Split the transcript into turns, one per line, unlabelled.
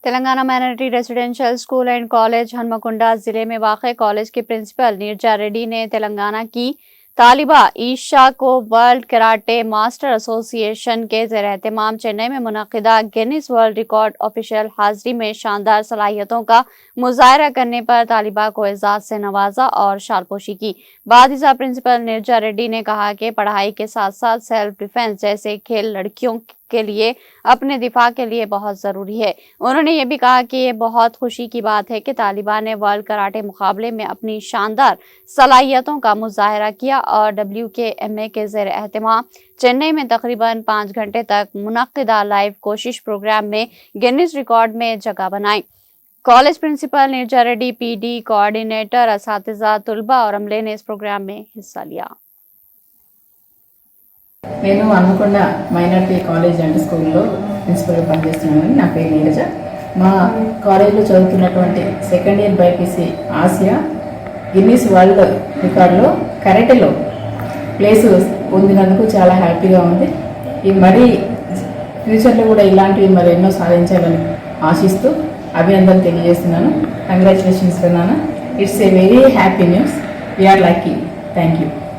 Telangana minority residential school and college Hanamkonda जिले में वाक़ कॉलेज के प्रिंसिपल नीरजा रेड्डी ने तेलंगाना की तालिबा ईशा को वर्ल्ड कराटे मास्टर एसोसिएशन के ज़ेर-ए-एहतमाम चेन्नई में मुनक़िदा गिनीज वर्ल्ड रिकॉर्ड ऑफिशियल हाज़िरी में शानदार सलाहियतों का मुज़ाहरा करने पर तालिबा को एजाज़ से नवाजा और शालपोशी की। बादिसा प्रिंसिपल नीरजा रेड्डी ने कहा कि पढ़ाई के साथ साथ सेल्फ डिफेंस जैसे खेल लड़कियों के लिए अपने दिफा के लिए बहुत ज़रूरी है। उन्होंने ये भी कहा कि ये बहुत खुशी की बात है कि तालिबा ने वर्ल्ड कराटे मुकाबले में अपनी शानदार सलाहियतों का मुजाहरा किया और WKMA के ज़ेर-ए-एहतमाम चेन्नई में तकरीबन 5 घंटे तक मुनक़िदा लाइव कोशिश प्रोग्राम में गिनीज रिकॉर्ड में जगह बनाई। College principal Neeraja Reddy, PD, coordinator, असातिज़ा, तुलबा और अमले ने इस प्रोग्राम में हिस्सा लिया।
నేను హనుమకొండ మైనారిటీ కాలేజ్ అండ్ స్కూల్లో ప్రిన్సిపల్గా పనిచేస్తున్నాను. నా పేరు నీరజ. మా కాలేజ్లో చదువుతున్నటువంటి second year BiPC Asia Guinness world రికార్డులో కరాటేలో ప్లేస్ పొందినందుకు చాలా హ్యాపీగా ఉంది. ఈ మరి ఫ్యూచర్లో కూడా ఇలాంటివి మరి ఎన్నో సాధించాలని ఆశిస్తూ అభినందనలు తెలియజేస్తున్నాను. కంగ్రాచులేషన్స్ నాన్న. It's a very happy news. We are lucky. Thank you.